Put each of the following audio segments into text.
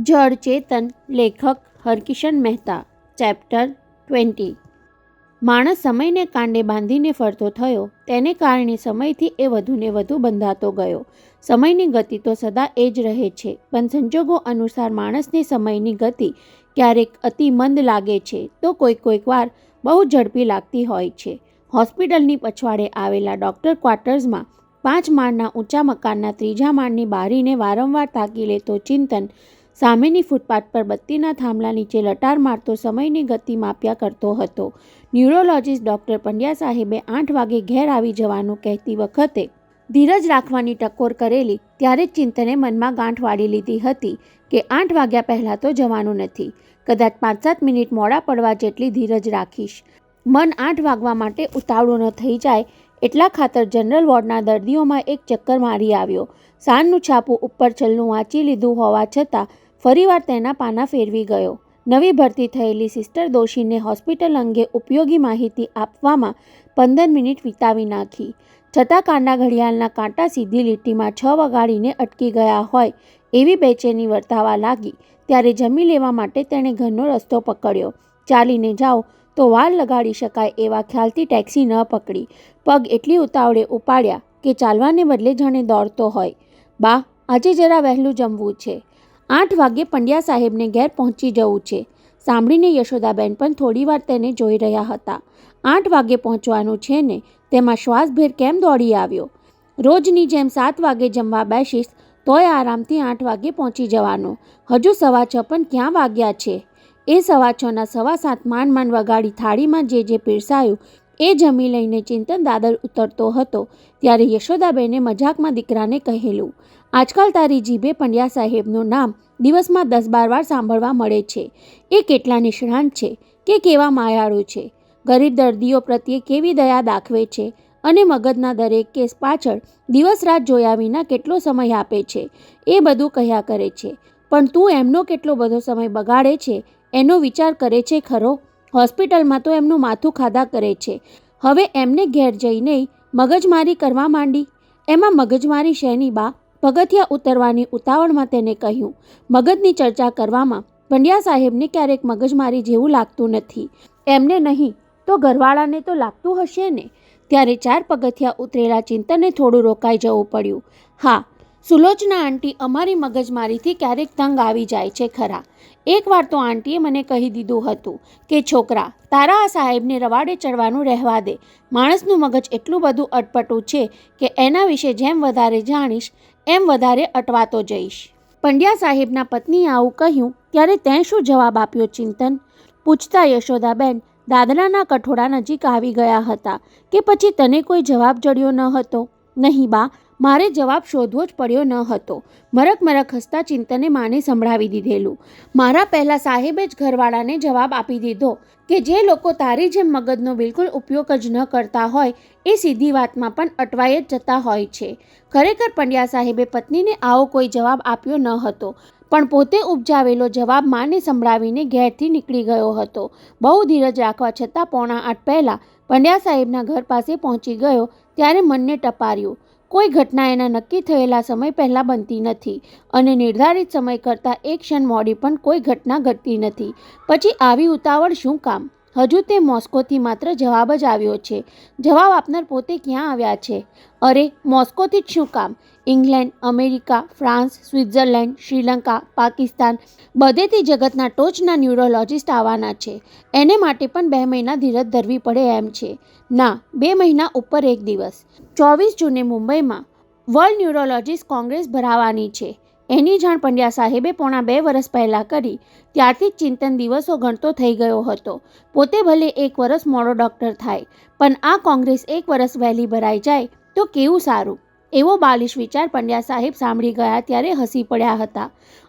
જળ ચેતન. લેખક હરકિશન મહેતા. ચેપ્ટર 20. માણસ સમયને કાંડે બાંધીને ફરતો થયો, તેને કારણે સમયથી એ વધુને વધુ બંધાતો ગયો. સમયની ગતિ તો સદા એ જ રહે છે, પણ સંજોગો અનુસાર માણસને સમયની ગતિ ક્યારેક અતિ મંદ લાગે છે તો કોઈક વાર બહુ ઝડપી લાગતી હોય છે. હોસ્પિટલની પછવાડે આવેલા ડૉક્ટર ક્વાર્ટર્સમાં 5 માળના ઊંચા મકાનના 3જા માળની બારીને વારંવાર તાકી લેતો ચિંતન સામેની ફૂટપાથ પર બત્તીના થાંભલા નીચે લટાર મારતો સમયની ગતિ માપ્યા કરતો હતો. ન્યુરોલોજીસ્ટ ડૉક્ટર પંડ્યા સાહેબે 8 વાગે ઘેર આવી જવાનું કહેતી વખતે ધીરજ રાખવાની ટકોર કરેલી, ત્યારે જ ચિંતને મનમાં ગાંઠ વાળી લીધી હતી કે 8 વાગ્યા પહેલાં તો જવાનું નથી, કદાચ 5-7 મિનિટ મોડા પડવા જેટલી ધીરજ રાખીશ. મન 8 વાગવા માટે ઉતાવળું ન થઈ જાય એટલા ખાતર જનરલ વોર્ડના દર્દીઓમાં એક ચક્કર મારી આવ્યો. સાંજનું છાપું ઉપર છેલ્લું વાંચી લીધું હોવા છતાં ફરીવાર તેના પાના ફેરવી ગયો. નવી ભરતી થયેલી સિસ્ટર દોશીને હોસ્પિટલ અંગે ઉપયોગી માહિતી આપવામાં 15 મિનિટ વિતાવી નાખી. છતાં કાંડા ઘડિયાળના કાંટા સીધી લીટીમાં 6 વગાડીને અટકી ગયા હોય એવી બેચેની વર્તાવા લાગી. ત્યારે જમી લેવા માટે તેણે ઘરનો રસ્તો પકડ્યો. ચાલીને જાઓ તો વાર લગાડી શકાય એવા ખ્યાલથી ટેક્સી ન પકડી. પગ એટલી ઉતાવળે ઉપાડ્યા કે ચાલવાને બદલે જાણે દોડતો હોય. બા, આજે જરા વહેલું જમવું છે. 8 વાગ્યે પંડ્યા સાહેબને ઘેર પહોંચી જવું છે. સાંભળીને યશોદાબેન પણ થોડીવાર તેને જોઈ રહ્યા હતા. 8 વાગે પહોંચવાનું છે ને, તેમાં શ્વાસભેર કેમ દોડી આવ્યો? રોજની જેમ 7 વાગે જમવા બેસીશ તોય આરામથી 8 વાગે પહોંચી જવાનો. હજુ 6:15 પણ ક્યાં વાગ્યા છે? એ 6:15ના 7:15 માંડ વગાડી થાળીમાં જે પીરસાયું એ જમી લઈને ચિંતન દાદર ઉતરતો હતો ત્યારે યશોદાબેને મજાકમાં દીકરાને કહેલું, આજકાલ તારી જીભે પંડ્યા સાહેબનું નામ દિવસમાં 10-12 વાર સાંભળવા મળે છે. એ કેટલા નિષ્ણાંત છે કે કેવા માયાળુ છે, ગરીબ દર્દીઓ પ્રત્યે કેવી દયા દાખવે છે અને મગજના દરેક કેસ પાછળ દિવસ રાત જોયા વિના કેટલો સમય આપે છે એ બધું કહ્યા કરે છે. પણ તું એમનો કેટલો બધો સમય બગાડે છે એનો વિચાર કરે છે ખરો? હોસ્પિટલમાં તો એમનું માથું ખાધા કરે છે. હવે એમને ઘેર જઈને મગજમારી કરવા માંડી. એમાં મગજમારી શેની બા? પગથિયા ઉતરવાની ઉતાવળમાં તેને કહ્યું. મગજની ચર્ચા કરવામાં પંડ્યા સાહેબને ક્યારેક મગજમારી જેવું લાગતું નથી. એમને નહીં તો ઘરવાળાને તો લાગતું હશે ને. ત્યારે 4 પગથિયા ઉતરેલા ચિંતનને થોડું રોકાઈ જવું પડ્યું. હા, સુલોચના આંટી અમારી મગજમારીથી ક્યારેક તંગ આવી જાય છે ખરા. એકવાર તો આંટીએ મને કહી દીધું હતું કે છોકરા, તારા આ સાહેબને રવાડે ચડવાનું રહેવા દે. માણસનું મગજ એટલું બધું અટપટું છે કે એના વિશે જેમ વધારે જાણીશ એમ વધારે અટવાતો જઈશ. પંડ્યા સાહેબના પત્નીએ આવું કહ્યું ત્યારે તેં શું જવાબ આપ્યો ચિંતન? પૂછતા યશોદાબેન દાદરાના કઠોળા નજીક આવી ગયા હતા કે પછી તને કોઈ જવાબ જડ્યો ન હતો? નહીં બા, મારે જવાબ શોધવો જ પડ્યો ન હતો. મરક હસતા ચિંતને માને સંભળાવી દીધેલું. મારા પહેલાં સાહેબે જ ઘરવાળાને જવાબ આપી દીધો કે જે લોકો તારી જેમ મગજનો બિલકુલ ઉપયોગ જ ન કરતા હોય એ સીધી વાતમાં પણ અટવાઈ જ જતા હોય છે. ખરેખર પંડ્યા સાહેબે પત્નીને આવો કોઈ જવાબ આપ્યો ન હતો, પણ પોતે ઉપજાવેલો જવાબ માને સંભળાવીને ઘેરથી નીકળી ગયો હતો. બહુ ધીરજ રાખવા છતાં 7:45 પહેલાં પંડ્યા સાહેબના ઘર પાસે પહોંચી ગયો ત્યારે મનને ટપાર્યું. કોઈ ઘટના એના નક્કી થયેલા સમય પહેલાં બનતી નથી અને નિર્ધારિત સમય કરતાં એક ક્ષણ મોડી પણ કોઈ ઘટના ઘટતી નથી. પછી આવી ઉતાવળ શું કામ? હજુ તે મોસ્કોથી માત્ર જવાબ જ આવ્યો છે. જવાબ આપનાર પોતે ક્યાં આવ્યા છે? અરે, મોસ્કોથી જ શું કામ? England, America, France, Switzerland, Sri Lanka, Pakistan બધેથી જગતના ટોચના ન્યુરોલોજીસ્ટ આવવાના છે. એને માટે પણ 2 મહિના ધીરજ ધરવી પડે એમ છે. ના, 2 મહિના ઉપર 1 દિવસ. 24 જૂને મુંબઈમાં વર્લ્ડ ન્યુરોલોજીસ્ટ કોંગ્રેસ ભરાવાની છે. એની જાણ પંડ્યા સાહેબે પોણા 2 વર્ષ પહેલાં કરી. ત્યારથી જ ચિંતન દિવસો ગણતો થઈ ગયો હતો. પોતે ભલે 1 વર્ષ મોડો ડૉક્ટર થાય, પણ આ કોંગ્રેસ 1 વર્ષ વહેલી ભરાઈ જાય તો કેવું સારું. એવો બાલિશ વિચાર પંડ્યા સાહેબ સાંભળી ગયા ત્યારે હસી પડ્યા હતા.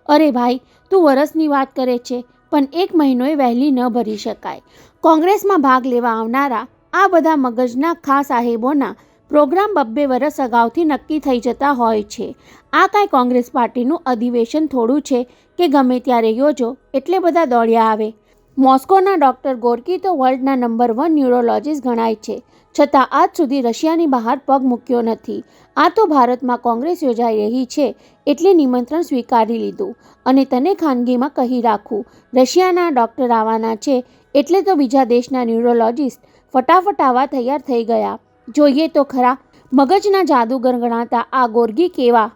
અરે ભાઈ, તું વરસની વાત કરે છે, પણ 1 મહિનોએ વહેલી ન ભરી શકાય. કોંગ્રેસમાં ભાગ લેવા આવનારા આ બધા મગજના ખા સાહેબોના પ્રોગ્રામ 2 વર્ષ અગાઉથી નક્કી થઈ જતા હોય છે. આ કાંઈ કોંગ્રેસ પાર્ટીનું અધિવેશન થોડું છે કે ગમે ત્યારે યોજો એટલે બધા દોડ્યા આવે. મોસ્કોના ડૉક્ટર ગોર્કી તો વર્લ્ડના નંબર 1 ન્યુરોલોજીસ્ટ ગણાય છે, છતાં આજ સુધી રશિયાની બહાર પગ મૂક્યો નથી. આ તો ભારતમાં કોંગ્રેસ યોજાઈ રહી છે એટલે નિમંત્રણ સ્વીકારી લીધું અને તને ખાનગીમાં કહી રાખું, રશિયાના ડૉક્ટર આવવાના છે એટલે તો બીજા દેશના ન્યુરોલોજિસ્ટ ફટાફટ આવા તૈયાર થઈ ગયા. જોઈએ તો ખરા, મગજના જાદુગર ગણાતા આ ગોર્ગી કેવા?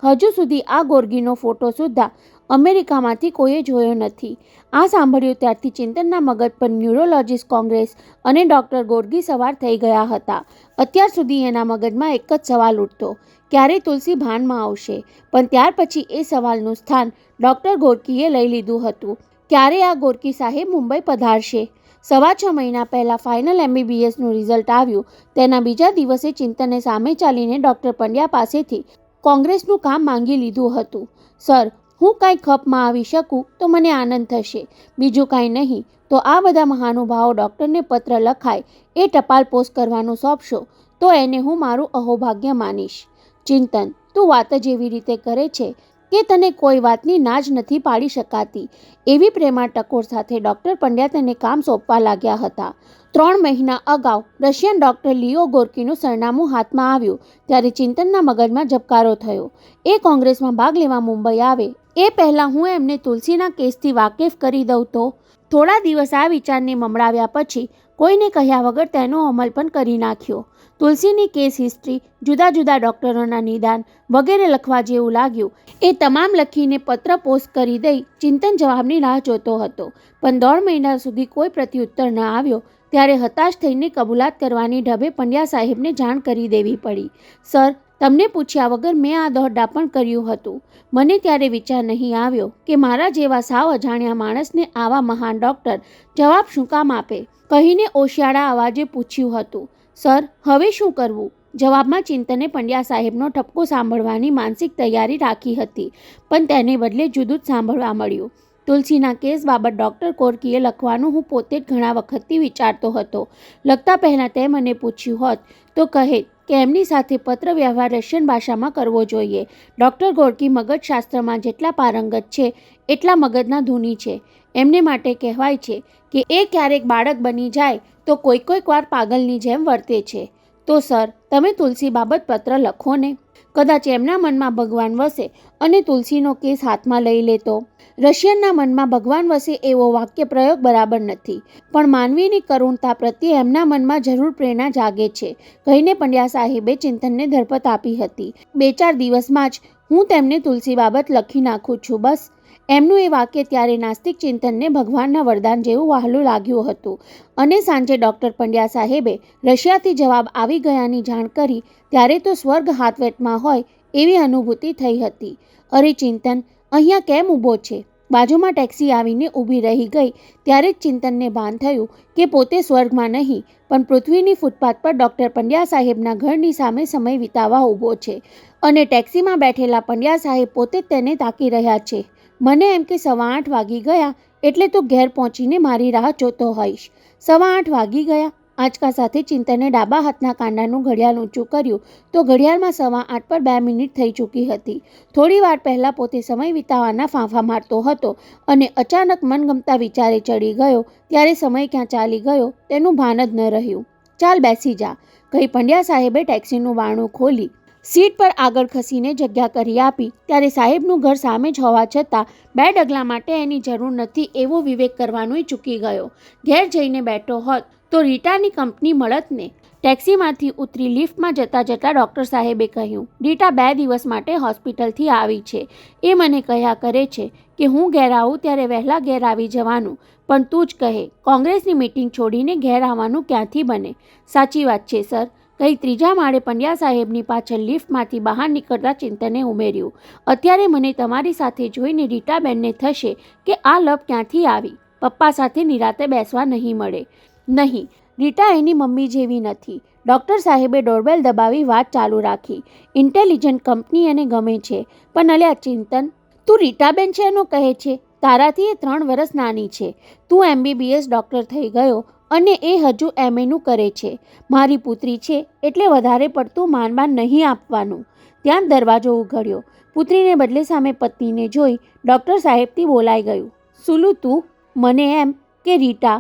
હજુ સુધી આ ગોર્ગીનો ફોટો સુદ્ધા અમેરિકામાંથી કોઈએ જોયો નથી. આ સાંભળ્યું ત્યારથી ચિંતનના મગજ પર ન્યુરોલોજિસ્ટ કોંગ્રેસ અને ડૉક્ટર ગોર્ગી સવાર થઈ ગયા હતા. અત્યાર સુધી એના મગજમાં એક જ સવાલ ઉઠતો, ક્યારે તુલસી ભાનમાં આવશે? પણ ત્યાર પછી એ સવાલનું સ્થાન ડૉક્ટર ગોર્કીએ લઈ લીધું હતું. ક્યારે આ ગોર્કી સાહેબ મુંબઈ પધારશે? 6.25 મહિના પહેલાં ફાઇનલ MBBSનું રિઝલ્ટ આવ્યું. તેના બીજા દિવસે ચિંતને સામે ચાલીને ડૉક્ટર પંડ્યા પાસેથી કોંગ્રેસનું કામ માંગી લીધું હતું. સર, હું કાંઈ ખપમાં આવી શકું તો મને આનંદ થશે, બીજું કાંઈ નહીં તો આ બધા મહાનુભાવો ડૉક્ટરને પત્ર લખાય એ ટપાલ પોસ્ટ કરવાનું સોંપશો તો એને હું મારું અહોભાગ્ય માનીશ. ચિંતન, તું વાત જ એવી રીતે કરે છે કે તને કોઈ વાતની ના જ નથી પાડી શકાતી. એવી પ્રેમાળ ટકોર સાથે ડૉક્ટર પંડ્યા તેને કામ સોંપવા લાગ્યા હતા. 3 મહિના અગાઉ રશિયન ડૉક્ટર લિયો ગોર્કીનું સરનામું હાથમાં આવ્યું ત્યારે ચિંતનના મગજમાં ઝબકારો થયો. એ કોંગ્રેસમાં ભાગ લેવા મુંબઈ આવે એ પહેલાં હું એમને તુલસીના કેસથી વાકેફ કરી દઉં તો? થોડા દિવસ આ વિચારને મમડાવ્યા પછી કોઈને કહ્યા વગર તેનો અમલ પણ કરી નાખ્યો. તુલસીની કેસ હિસ્ટ્રી, જુદા જુદા ડૉક્ટરોના નિદાન વગેરે લખવા જેવું લાગ્યું. એ તમામ લખીને પત્ર પોસ્ટ કરી દઈ ચિંતન જવાબની રાહ જોતો હતો. પણ 1.5 મહિના સુધી કોઈ પ્રત્યુત્તર ન આવ્યો ત્યારે હતાશ થઈને કબૂલાત કરવાની ઢબે પંડ્યા સાહેબને જાણ કરી દેવી પડી. સર, તમને પૂછ્યા વગર મેં આ દોડડાપણ કર્યું હતું. મને ત્યારે વિચાર નહીં આવ્યો કે મારા જેવા સાવ અજાણ્યા માણસને આવા મહાન ડૉક્ટર જવાબ શું કામ આપે. કહીને ઓશિયાળા અવાજે પૂછ્યું હતું, સર, હવે શું કરવું? જવાબમાં ચિંતને પંડ્યા સાહેબનો ઠપકો સાંભળવાની માનસિક તૈયારી રાખી હતી, પણ તેને બદલે જુદું જ સાંભળવા મળ્યું. તુલસીના કેસ બાબત ડૉક્ટર ગોર્કીએ લખવાનું હું પોતે જ ઘણા વખતથી વિચારતો હતો. લખતા પહેલાં તે મને પૂછ્યું હોત તો કહે કે એમની સાથે પત્ર વ્યવહાર રશિયન ભાષામાં કરવો જોઈએ. ડૉક્ટર ગોર્કી મગજશાસ્ત્રમાં જેટલા પારંગત છે એટલા મગજના ધૂની છે. એમને માટે કહેવાય છે કે એ ક્યારેક બાળક બની જાય તો કોઈક વાર પાગલની જેમ વર્તે છે. તો સર, તમે તુલસી બાબત પત્ર લખો ને. કદાચ એમના મનમાં ભગવાન વસે અને તુલસીનો કેસ હાથમાં લઈ લે તો? રશિયનના મનમાં ભગવાન વસે એવો વાક્ય પ્રયોગ બરાબર નથી, પણ માનવીની કરુણતા પ્રત્યે એમના મનમાં જરૂર પ્રેરણા જાગે છે, કહીને પંડ્યા સાહેબે ચિંતનને ધરપત આપી હતી. 2-4 દિવસમાં જ હું તેમને તુલસી બાબત લખી નાખું છું, બસ. એમનું એ વાક્ય ત્યારે નાસ્તિક ચિંતનને ભગવાનના વરદાન જેવું વહાલું લાગ્યું હતું. અને સાંજે ડૉક્ટર પંડ્યા સાહેબે રશિયાથી જવાબ આવી ગયાની જાણ કરી ત્યારે તો સ્વર્ગ હાથવેટમાં હોય એવી અનુભૂતિ થઈ હતી. અરે ચિંતન, અહીંયા કેમ ઊભો છે? બાજુમાં ટેક્સી આવીને ઊભી રહી ગઈ ત્યારે જ ચિંતનને ભાન થયું કે પોતે સ્વર્ગમાં નહીં પણ પૃથ્વીની ફૂટપાથ પર ડૉક્ટર પંડ્યા સાહેબના ઘરની સામે સમય વિતાવવા ઊભો છે અને ટેક્સીમાં બેઠેલા પંડ્યા સાહેબ પોતે જ તેને તાકી રહ્યા છે. મને એમ કે 8:15 વાગી ગયા એટલે તું ઘેર પહોંચીને મારી રાહ જોતો હોઈશ. 8:15 વાગી ગયા. આંચકા સાથે ચિંતને ડાબા હાથના કાંડાનું ઘડિયાળ ઊંચું કર્યું તો ઘડિયાળમાં 8:15 પર 2 મિનિટ થઈ ચૂકી હતી. થોડી વાર પહેલાં પોતે સમય વિતાવવાના ફાંફા મારતો હતો અને અચાનક મનગમતા વિચારે ચડી ગયો ત્યારે સમય ક્યાં ચાલી ગયો તેનું ભાન જ ન રહ્યું. ચાલ બેસી જા, કહી પંડ્યા સાહેબે ટેક્સીનું બારણું ખોલી સીટ પર આગળ ખસીને જગ્યા કરી આપી. ત્યારે સાહેબનું ઘર સામે જ હોવા છતાં 2 ડગલા માટે એની જરૂર નથી એવો વિવેક કરવાનું ચૂકી ગયો. ઘેર જઈને બેઠો હોત તો રીટાની કંપની મળત ને. ટેક્સીમાંથી ઉતરી લિફ્ટમાં જતાં ડૉક્ટર સાહેબે કહ્યું, રીટા 2 દિવસ માટે હોસ્પિટલથી આવી છે. એ મને કહ્યા કરે છે કે હું ઘેર આવું ત્યારે વહેલા ઘેર આવી જવાનું, પણ તું જ કહે કોંગ્રેસની મીટિંગ છોડીને ઘેર આવવાનું ક્યાંથી બને? સાચી વાત છે સર, કહી 3જા માળે પંડ્યા સાહેબની પાછળ લિફ્ટમાંથી બહાર નીકળતા ચિંતને ઉમેર્યું, અત્યારે મને તમારી સાથે જોઈને રીટાબેનને થશે કે આ લપ ક્યાંથી આવી. પપ્પા સાથે નિરાતે બેસવા નહીં મળે. નહીં, રીટા એની મમ્મી જેવી નથી. ડૉક્ટર સાહેબે ડોરબેલ દબાવી વાત ચાલુ રાખી. ઇન્ટેલિજન્ટ કંપની એને ગમે છે, પણ અલ્યા ચિંતન, તું રીટાબેન છે એનો કહે છે? તારાથી એ 3 વર્ષ નાની છે. તું MBBS ડૉક્ટર થઈ ગયો અને એ હજુ MAનું કરે છે. મારી પુત્રી છે એટલે વધારે પડતું માનબાન નહીં આપવાનું. ત્યાં દરવાજો ઉઘડ્યો. પુત્રીને બદલે સામે પત્નીને જોઈ ડૉક્ટર સાહેબથી બોલાઈ ગયું, સુલુ તું? મને એમ કે રીટા,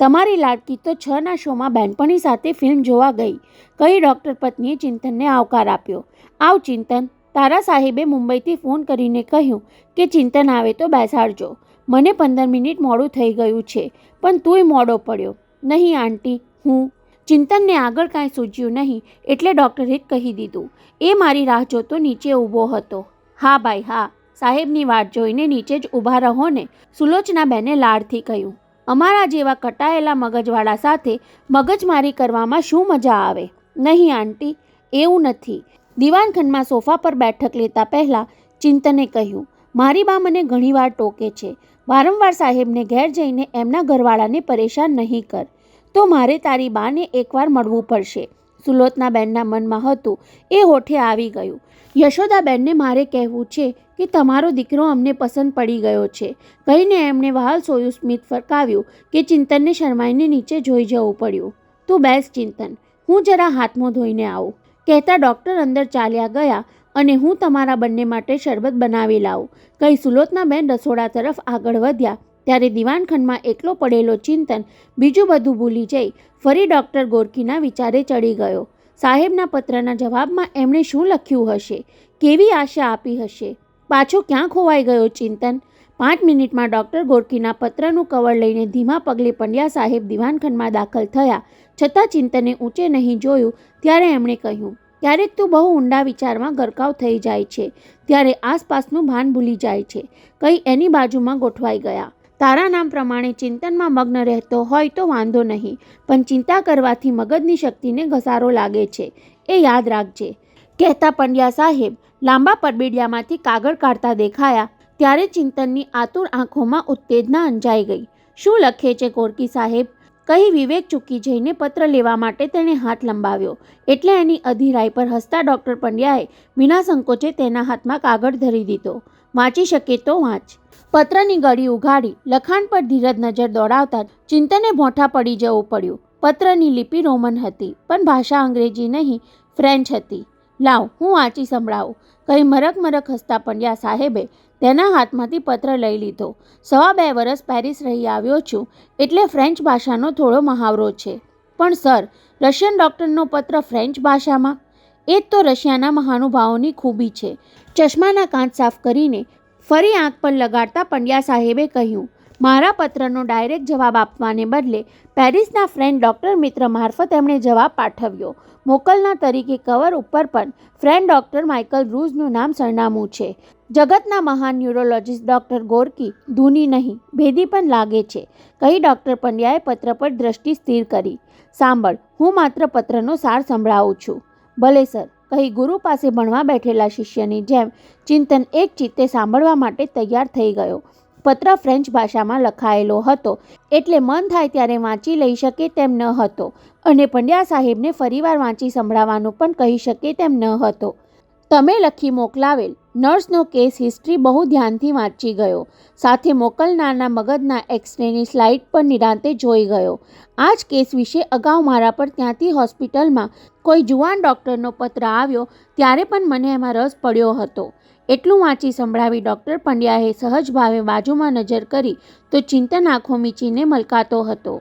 તમારી લાડકી તો 6ના શોમાં બહેનપણી સાથે ફિલ્મ જોવા ગઈ, કહી ડૉક્ટર પત્નીએ ચિંતનને આવકાર આપ્યો. આવ ચિંતન, તારા સાહેબે મુંબઈથી ફોન કરીને કહ્યું કે ચિંતન આવે તો બેસાડજો. મને 15 મિનિટ મોડું થઈ ગયું છે, પણ તુંય મોડો પડ્યો. નહીં આંટી, હું. ચિંતનને આગળ કાંઈ સૂઝ્યું નહીં એટલે ડૉક્ટરે કહી દીધું. એ મારી રાહ જોતો નીચે ઊભો હતો. હા ભાઈ હા, સાહેબની વાટ જોઈને નીચે જ ઊભા રહો ને, સુલોચનાબેને લાડથી કહ્યું. અમારા જેવા કટાયેલા મગજવાળા સાથે મગજમારી કરવામાં શું મજા આવે? નહીં આંટી, એવું નથી. દિવાનખંડમાં સોફા પર બેઠક લેતા પહેલાં ચિંતને કહ્યું, મારી બા મને ઘણીવાર ટોકે છે, વારંવાર સાહેબને ઘેર જઈને એમના ઘરવાળાને પરેશાન નહીં કર. તો મારે તારી બાને એકવાર મળવું પડશે. સુલોચનાબેનના મનમાં હતું એ હોઠે આવી ગયું. યશોદાબેનને મારે કહેવું છે કે તમારો દીકરો અમને પસંદ પડી ગયો છે, કહીને એમણે વહાલ સોયું સ્મિત ફરકાવ્યું કે ચિંતનને શરમાઈને નીચે જોઈ જવું પડ્યું. તું બેસ ચિંતન, હું જરા હાથમાં ધોઈને આવું, કહેતા ડૉક્ટર અંદર ચાલ્યા ગયા અને હું તમારા બંને માટે શરબત બનાવી લાવું, કહી સુલોચનાબેન રસોડા તરફ આગળ વધ્યા. ત્યારે દિવાનખંડમાં એકલો પડેલો ચિંતન બીજું બધું ભૂલી જઈ ફરી ડૉક્ટર ગોરકીના વિચારે ચડી ગયો. સાહેબના પત્રના જવાબમાં એમણે શું લખ્યું હશે? કેવી આશા આપી હશે? પાછો ક્યાં ખોવાઈ ગયો ચિંતન? 5 મિનિટમાં ડૉક્ટર ગોરકીના પત્રનું કવર લઈને ધીમા પગલે પંડ્યા સાહેબ દિવાનખંડમાં દાખલ થયા. છતાં ચિંતને ઊંચે નહીં જોયું. ત્યારે એમણે કહ્યું, ક્યારેક તું બહુ ઊંડા વિચારમાં ગરકાવ થઈ જાય છે, ત્યારે આસપાસનું ભાન ભૂલી જાય છે, કંઈ એની બાજુમાં ગોઠવાઈ ગયા. તારા નામ પ્રમાણે ચિંતનમાં મગ્ન રહેતો હોય તો વાંધો નહીં, પણ ચિંતા કરવાથી મગજની શક્તિને ઘસારો લાગે છે, એ યાદ રાખજે, કહેતા પંડ્યા સાહેબ લાંબા પરબીડિયામાંથી કાગળ કાઢતા દેખાયા. ત્યારે ચિંતનની આતુર આંખોમાં ઉત્તેજના અંજાઈ ગઈ. શું લખે છે ગોરકી સાહેબ? કહી વિવેક ચૂકી જઈને પત્ર લેવા માટે તેણે હાથ લંબાવ્યો. એટલે એની અધીરાઈ પર હસતા ડૉક્ટર પંડ્યાએ વિના સંકોચે તેના હાથમાં કાગળ ધરી દીધો. વાંચી શકે તો વાંચ. પત્રની ગળી ઉઘાડી લખાણ પર ધીરજ નજર દોડાવતા ચિંતને ભોંઠા પડી જવું પડ્યું. પત્રની લિપિ રોમન હતી, પણ ભાષા અંગ્રેજી નહીં, ફ્રેન્ચ હતી. લાવ, હું વાંચી સંભળાવું, કહી મરક મરક હસતા પંડ્યા સાહેબે તેના હાથમાંથી પત્ર લઈ લીધો. 2.5 વર્ષ પેરિસ રહી આવ્યો છું, એટલે ફ્રેન્ચ ભાષાનો થોડો મહાવરો છે. પણ સર, રશિયન ડૉક્ટરનો પત્ર ફ્રેન્ચ ભાષામાં? એ જ તો રશિયાના મહાનુભાવોની ખૂબી છે. ચશ્માના કાચ સાફ કરીને ફરી આંખ પર લગાડતા પંડ્યા સાહેબે કહ્યું, મારા પત્રનો ડાયરેક્ટ જવાબ આપવાને બદલે પેરિસના ફ્રેન્ચ ડૉક્ટર મિત્ર મારફત એમણે જવાબ પાઠવ્યો. મોકલનાર તરીકે કવર ઉપર પણ ફ્રેન્ચ ડૉક્ટર માઇકલ રૂઝનું નામ સરનામું છે. જગતના મહાન ન્યુરોલોજિસ્ટ ડૉક્ટર ગોરકી ધૂની નહીં, ભેદી પણ લાગે છે, કહી ડૉક્ટર પંડ્યાએ પત્ર પર દ્રષ્ટિ સ્થિર કરી. સાંભળ, હું માત્ર પત્રનો સાર સંભળાવું છું. ભલે સર, કહી ગુરુ પાસે ભણવા બેઠેલા શિષ્યની જેમ ચિંતન એક ચિત્તે સાંભળવા માટે તૈયાર થઈ ગયો. પત્ર ફ્રેન્ચ ભાષામાં લખાયેલો હતો, એટલે મન થાય ત્યારે વાંચી લઈ શકે તેમ ન હતો, અને પંડ્યા સાહેબને ફરીવાર વાંચી સંભળાવવાનું પણ કહી શકે તેમ ન હતો. તમે લખી મોકલાવેલ નર્સનો કેસ હિસ્ટ્રી બહુ ધ્યાનથી વાંચી ગયો, સાથે મોકલનારના મગજના એક્સરેની સ્લાઇડ પર નિરાંતે જોઈ ગયો. આ જ કેસ વિશે અગાઉ મારા પર ત્યાંથી હોસ્પિટલમાં કોઈ જુવાન ડૉક્ટરનો પત્ર આવ્યો ત્યારે પણ મને એમાં રસ પડ્યો હતો. એટલું વાંચી સંભળાવી ડૉક્ટર પંડ્યાએ સહજ ભાવે બાજુમાં નજર કરી તો ચિંતન આંખો મીચીને મલકાતો હતો.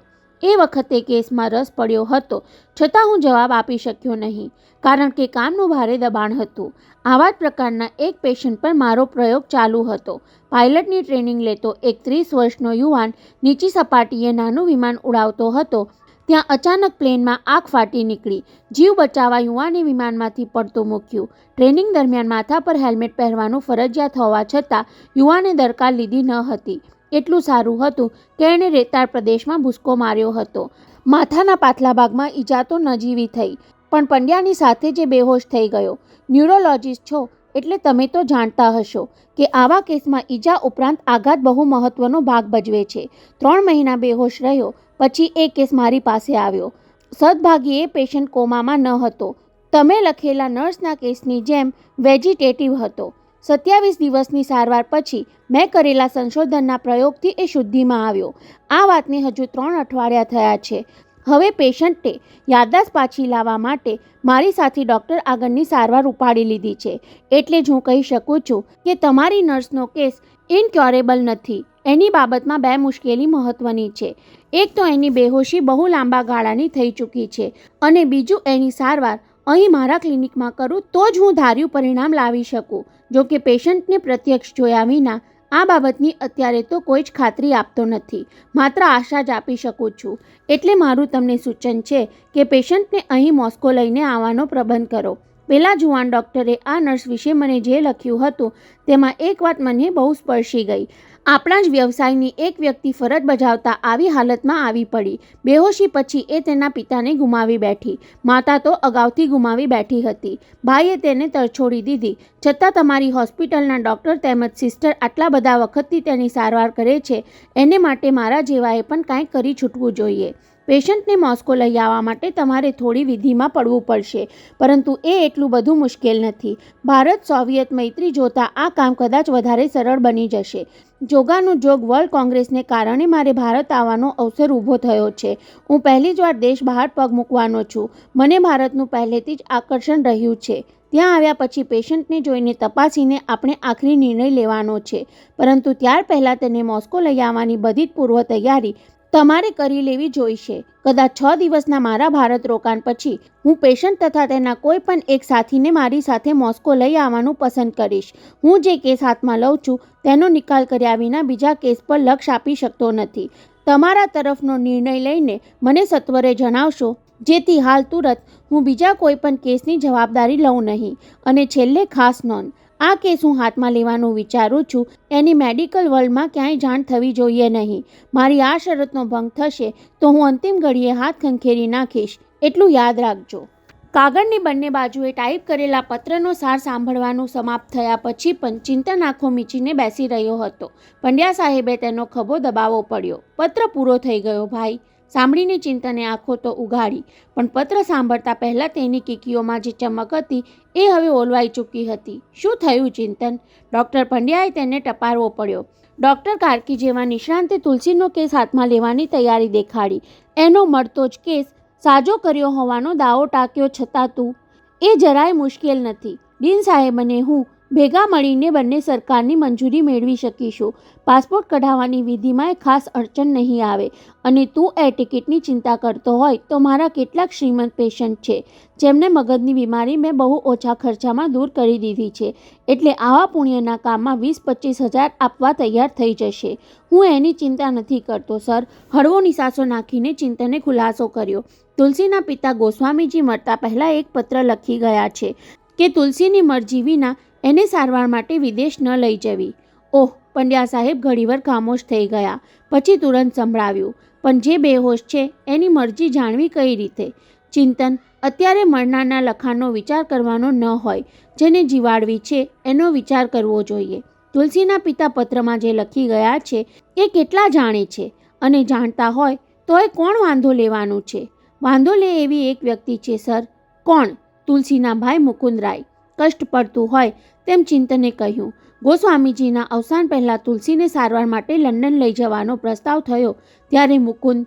એ વખતે કેસમાં રસ પડ્યો હતો, છતાં હું જવાબ આપી શક્યો નહીં, કારણ કે કામનું ભારે દબાણ હતું. આવા જ પ્રકારના એક પેશન્ટ પર મારો પ્રયોગ ચાલુ હતો. પાયલટની ટ્રેનિંગ લેતો એક 30 વર્ષનો યુવાન નીચી સપાટીએ નાનું વિમાન ઉડાવતો હતો. ત્યાં અચાનક પ્લેનમાં આગ ફાટી નીકળી. જીવ બચાવવા યુવાને વિમાનમાંથી પડતું મૂક્યું. ટ્રેનિંગ દરમિયાન માથા પર હેલ્મેટ પહેરવાનું ફરજિયાત હોવા છતાં યુવાને દરકાર લીધી ન હતી. એટલું સારું હતું કે એણે રેતાળ પ્રદેશમાં ભૂસકો માર્યો હતો. માથાના પાછલા ભાગમાં ઈજા તો નજીવી થઈ, પણ પંડ્યાની સાથે જે બેહોશ થઈ ગયો. ન્યુરોલોજિસ્ટ છો એટલે તમે તો જાણતા હશો કે આવા કેસમાં ઈજા ઉપરાંત આઘાત બહુ મહત્વનો ભાગ ભજવે છે. 3 મહિના બેહોશ રહ્યો, પછી એ કેસ મારી પાસે આવ્યો. સદભાગી એ પેશન્ટ કોમામાં ન હતો. તમે લખેલા નર્સના કેસની જેમ વેજીટેટિવ હતો. 27 દિવસની સારવાર પછી મેં કરેલા સંશોધનના પ્રયોગથી એ શુદ્ધિમાં આવ્યો. આ વાતને હજુ 3 અઠવાડિયા થયા છે. હવે પેશન્ટે યાદદાસ્ત પાછી લાવવા માટે મારી સાથે ડૉક્ટર આગળની સારવાર ઉપાડી લીધી છે. એટલે જ હું કહી શકું છું કે તમારી નર્સનો કેસ ઇનક્યોરેબલ નથી. એની બાબતમાં બે મુશ્કેલી મહત્વની છે. એક તો એની બેહોશી બહુ લાંબા ગાળાની થઈ ચૂકી છે અને બીજું એની સારવાર અહીં મારા ક્લિનિકમાં કરું તો જ હું ધાર્યું પરિણામ લાવી શકું. જો કે પેશન્ટને પ્રત્યક્ષ જોયા વિના આ બાબતની અત્યારે તો કોઈ જ ખાતરી આપતો નથી, માત્ર આશા જ આપી શકું છું. એટલે મારું તમને સૂચન છે કે પેશન્ટને અહીં મોસ્કો લઈને આવવાનો પ્રબંધ કરો. પેલા જુવાન ડૉક્ટરે આ નર્સ વિશે મને જે લખ્યું હતું તેમાં એક વાત મને બહુ સ્પર્શી ગઈ. આપણા જ વ્યવસાયની એક વ્યક્તિ ફરજ બજાવતા આવી હાલતમાં આવી પડી. બેહોશી પછી એ તેના પિતાને ગુમાવી બેઠી. માતા તો અગાઉથી ગુમાવી બેઠી હતી. ભાઈએ તેને તરછોડી દીધી. છતાં તમારી હોસ્પિટલના ડૉક્ટર તેમજ સિસ્ટર આટલા બધા વખતથી તેની સારવાર કરે છે. એને માટે મારા જેવાએ પણ કાંઈક કરી છૂટવું જોઈએ. પેશન્ટને મોસ્કો લઈ આવવા માટે તમારે થોડી વિધિમાં પડવું પડશે, પરંતુ એ એટલું બધું મુશ્કેલ નથી. ભારત સોવિયત મૈત્રી જોતાં આ કામ કદાચ વધારે સરળ બની જશે. જોગાનું જોગ વર્લ્ડ કોંગ્રેસને કારણે મારે ભારત આવવાનો અવસર ઊભો થયો છે. હું પહેલી જ વાર દેશ બહાર પગ મૂકવાનો છું. મને ભારતનું પહેલેથી જ આકર્ષણ રહ્યું છે. ત્યાં આવ્યા પછી પેશન્ટને જોઈને તપાસીને આપણે આખરી નિર્ણય લેવાનો છે, પરંતુ ત્યાર પહેલાં તેને મોસ્કો લઈ આવવાની બધી જ પૂર્વ તૈયારી તમારે કરી લેવી જોઈશે. કદાચ 6 દિવસના મારા ભારત રોકાણ પછી હું પેશન્ટ તથા તેના કોઈ પણ એક સાથીને મારી સાથે મોસ્કો લઈ આવવાનું પસંદ કરીશ. હું જે કેસ હાથમાં લઉં છું તેનો નિકાલ કર્યા વિના બીજા કેસ પર લક્ષ્ય આપી શકતો નથી. તમારા તરફનો નિર્ણય લઈને મને સત્વરે જણાવશો, જેથી હાલ તુરંત હું બીજા કોઈ પણ કેસની જવાબદારી લઉં નહીં. અને છેલ્લે ખાસ નોંધ, આ કેસ હું હાથમાં લેવાનું વિચારું છું એની મેડિકલ વર્લ્ડમાં ક્યાંય જાણ થવી જોઈએ નહીં. મારી આ શરતનો ભંગ થશે તો હું અંતિમ ઘડીએ હાથ ખંખેરી નાખીશ, એટલું યાદ રાખજો. કાગળની બંને બાજુએ ટાઈપ કરેલા પત્રનો સાર સાંભળવાનું સમાપ્ત થયા પછી પણ ચિંતન આંખો મીચીને બેસી રહ્યો હતો. પંડ્યા સાહેબે તેનો ખભો દબાવવો પડ્યો. પત્ર પૂરો થઈ ગયો ભાઈ. સાંભળીને ચિંતને આંખો તો ઉઘાડી, પણ પત્ર સાંભળતા પહેલાં તેની કીકીઓમાં જે ચમક હતી એ હવે ઓલવાઈ ચૂકી હતી. શું થયું ચિંતન? ડૉક્ટર પંડ્યાએ તેને ટપારવો પડ્યો. ડૉક્ટર કાર્કી જેવા નિષ્ણાંતે તુલસીનો કેસ હાથમાં લેવાની તૈયારી દેખાડી. એનો મળતો જ કેસ સાજો કર્યો હોવાનો દાવો ટાંક્યો, છતાં તું એ જરાય મુશ્કેલ નથી. ડીન સાહેબ અને હું ભેગા મળીને બંને સરકારની મંજૂરી મેળવી શકીશું. પાસપોર્ટ કઢાવવાની વિધિમાં ખાસ અડચણ નહીં આવે. અને તું એ ટિકિટની ચિંતા કરતો હોય તો મારા કેટલાક શ્રીમંત પેશન્ટ છે જેમને મગજની બીમારી મેં બહુ ઓછા ખર્ચામાં દૂર કરી દીધી છે. એટલે આવા પુણ્યના કામમાં 20-25 હજાર આપવા તૈયાર થઈ જશે. હું એની ચિંતા નથી કરતો સર. હળવો નિસાસો નાખીને ચિંતને ખુલાસો કર્યો. તુલસીના પિતા ગોસ્વામીજી મરતા પહેલાં એક પત્ર લખી ગયા છે કે તુલસીની મરજી વિના એને સારવાર માટે વિદેશ ન લઈ જવી. ઓહ! પંડ્યા સાહેબ ઘડીવાર ખામોશ થઈ ગયા. પછી તુરંત સંભળાવ્યું, પણ જે બેહોશ છે એની મરજી જાણવી કઈ રીતે? ચિંતન, અત્યારે મરનારના લખાણનો વિચાર કરવાનો ન હોય. જેને જીવાડવી છે એનો વિચાર કરવો જોઈએ. તુલસીના પિતા પત્રમાં જે લખી ગયા છે એ કેટલા જાણે છે, અને જાણતા હોય તો એ કોણ વાંધો લેવાનું છે? વાંધો લે એવી એક વ્યક્તિ છે સર. કોણ? તુલસીના ભાઈ મુકુંદરાય. કષ્ટ પડતું હોય તેમ ચિંતને કહ્યું. ગોસ્વામીજીના અવસાન પહેલાં તુલસીને સારવાર માટે લંડન લઈ જવાનો પ્રસ્તાવ થયો ત્યારે મુકુંદ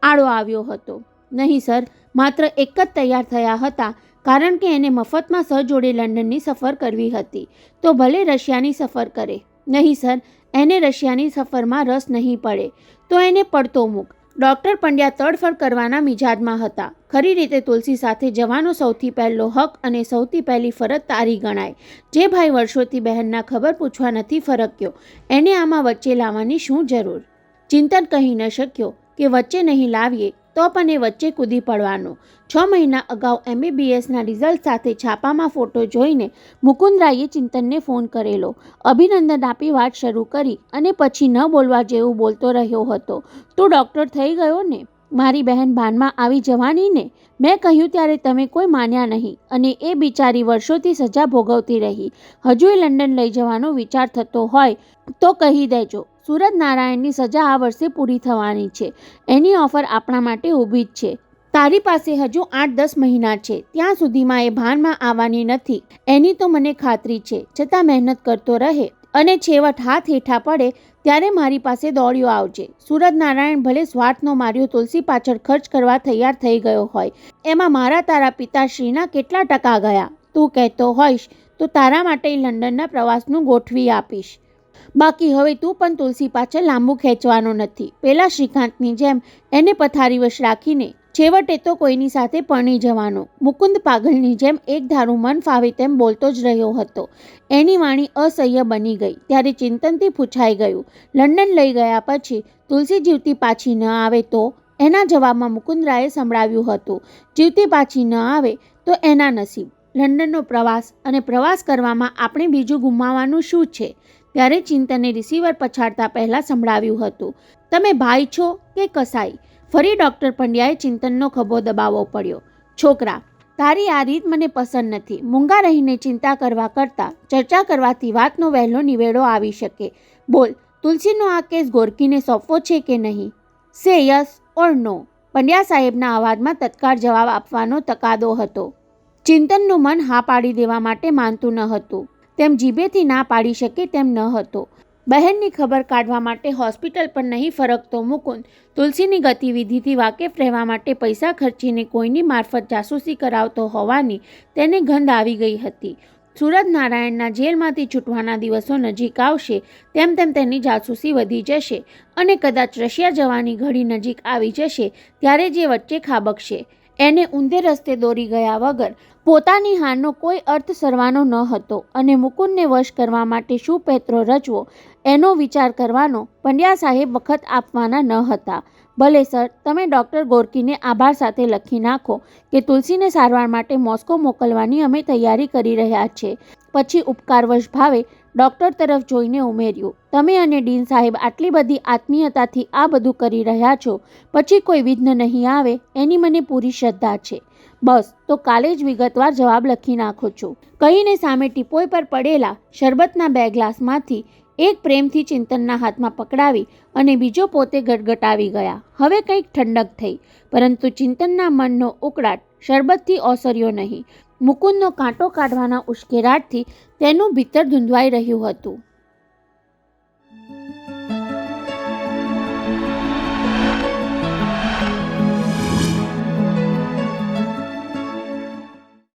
આડો આવ્યો હતો. નહીં સર, માત્ર એક જ તૈયાર થયા હતા, કારણ કે એને મફતમાં સહજોડે લંડનની સફર કરવી હતી. તો ભલે રશિયાની સફર કરે. નહીં સર, એને રશિયાની સફરમાં રસ નહીં પડે. તો એને પડતો મૂક. ડૉક્ટર પંડ્યા તડફડ કરવાના મિજાજમાં હતા. ખરી રીતે તુલસી સાથે જવાનો સૌથી પહેલો હક અને સૌથી પહેલી ફરજ તારી ગણાય. જે ભાઈ વર્ષોથી બહેનના ખબર પૂછવા નથી ફરક્યો, એને આમાં વચ્ચે લાવવાની શું જરૂર? ચિંતન કહી ન શક્યો કે વચ્ચે નહીં લાવીએ તો પણ એ વચ્ચે કૂદી પડવાનો. 6 મહિના અગાઉ MBBSના રિઝલ્ટ સાથે છાપામાં ફોટો જોઈને મુકુંદરાયે ચિંતનને ફોન કરેલો. અભિનંદન આપી વાત શરૂ કરી અને પછી ન બોલવા જેવું બોલતો રહ્યો હતો. તું ડૉક્ટર થઈ ગયો ને? મારી બહેન ભાનમાં આવી જવાની ને? મેં કહ્યું ત્યારે તમે કોઈ માન્યા નહીં, અને એ બિચારી વર્ષોથી સજા ભોગવતી રહી. હજુય લંડન લઈ જવાનો વિચાર થતો હોય તો કહી દેજો. સુરત નારાયણની સજા આ વર્ષે પૂરી થવાની છે. એની ઓફર આપણા માટે ઊભી જ છે. તારી પાસે હજુ 8-10 મહિના છે. ત્યાં સુધીમાં એ ભાનમાં આવવાની નથી એની તો મને ખાતરી છે. છતાં મહેનત કરતો રહે અને છેવટ હાથ હેઠા પડે ત્યારે મારી પાસે દોડ્યો આવજે. સુરત નારાયણ ભલે સ્વાર્થનો માર્યો તુલસી પાછળ ખર્ચ કરવા તૈયાર થઈ ગયો હોય, એમાં મારા તારા પિતાશ્રીના કેટલા ટકા ગયા? તું કહેતો હોઈશ તો તારા માટે લંડનના પ્રવાસનું ગોઠવી આપીશ. બાકી હવે તું પણ તુલસી પાછળ લાંબુ ખેંચવાનો નથી. પેલા શ્રીકાંતની જેમ એને પથારીવશ રાખીને છેવટે તો કોઈની સાથે પરણી જવાનો. મુકુંદ પાગલની જેમ એક ધારું મન ફાવે તેમ બોલતો જ રહ્યો હતો. એની વાણી અસહ્ય બની ગઈ. ત્યારે ચિંતનથી પૂછાઈ ગયું, લંડન લઈ ગયા પછી તુલસી જીવતી પાછી ન આવે તો? એના જવાબમાં મુકુંદરાયે સંભળાવ્યું હતું, જીવતી પાછી ન આવે તો એના નસીબ. લંડનનો પ્રવાસ, અને પ્રવાસ કરવામાં આપણે બીજું ગુમાવવાનું શું છે? ત્યારે ચિંતને રિસીવર પછાડતા પહેલાં સંભળાવ્યું હતું, તમે ભાઈ છો કે કસાઈ? ફરી ડૉક્ટર પંડ્યાએ ચિંતનનો ખભો દબાવવો પડ્યો. છોકરા, તારી આ રીત મને પસંદ નથી. મૂંગા રહીને ચિંતા કરવા કરતાં ચર્ચા કરવાથી વાતનો વહેલો નિવેડો આવી શકે. બોલ, તુલસીનો આ કેસ ગોરકીને સોંપવો છે કે નહીં? સે યસ ઓર નો. પંડ્યા સાહેબના અવાજમાં તત્કાળ જવાબ આપવાનો તકાદો હતો. ચિંતનનું મન હા પાડી દેવા માટે માનતું ન હતું. તેમ જીભેથી ના પાડી શકે તેમ ન હતો. બહેનની ખબર કાઢવા માટે હોસ્પિટલ પર નહીં ફરકતો મુકુંદ તુલસીની ગતિવિધિથી વાકેફ રહેવા માટે પૈસા ખર્ચીને કોઈની મારફત જાસૂસી કરાવતો હોવાની તેને ગંધ આવી ગઈ હતી. સુરત નારાયણના જેલમાંથી છૂટવાના દિવસો નજીક આવશે તેમ તેમ તેની જાસૂસી વધી જશે અને કદાચ રશિયા જવાની ઘડી નજીક આવી જશે ત્યારે જે વચ્ચે ખાબકશે એને ઊંધે રસ્તે દોરી ગયા વગર પોતાની હારનો કોઈ અર્થ સરવાનો ન હતો અને મુકુંદને વશ કરવા માટે શું પેત્રો રચવો એનો વિચાર કરવાનો પંડ્યા સાહેબ વખત આપવાના ન હતા. ભલે સર, તમે ડૉક્ટર ગોરકીને આભાર સાથે લખી નાખો કે તુલસીને સારવાર માટે મોસ્કો મોકલવાની અમે તૈયારી કરી રહ્યા છે. પછી ઉપકારવશ ભાવે ડૉક્ટર તરફ જોઈને ઉમેર્યું, તમે અને ડીન સાહેબ આટલી બધી આત્મીયતાથી આ બધું કરી રહ્યા છો, પછી કોઈ વિઘ્ન નહીં આવે એની મને પૂરી શ્રદ્ધા છે. બસ, તો કાલે જ વિગતવાર જવાબ લખી નાખો છો. કહીને સામે ટીપોય પર પડેલા શરબતના 2 ગ્લાસમાંથી એક પ્રેમથી ચિંતનના હાથમાં પકડાવી અને બીજો પોતે ગટગટાવી ગયા. હવે કંઈક ઠંડક થઈ, પરંતુ ચિંતનના મનનો ઉકળાટ શરબતથી ઓસર્યો નહીં. મુકુંદનો કાંટો કાઢવાના ઉશ્કેરાટથી તેનું ભીતર ધૂંધવાઈ રહ્યું હતું.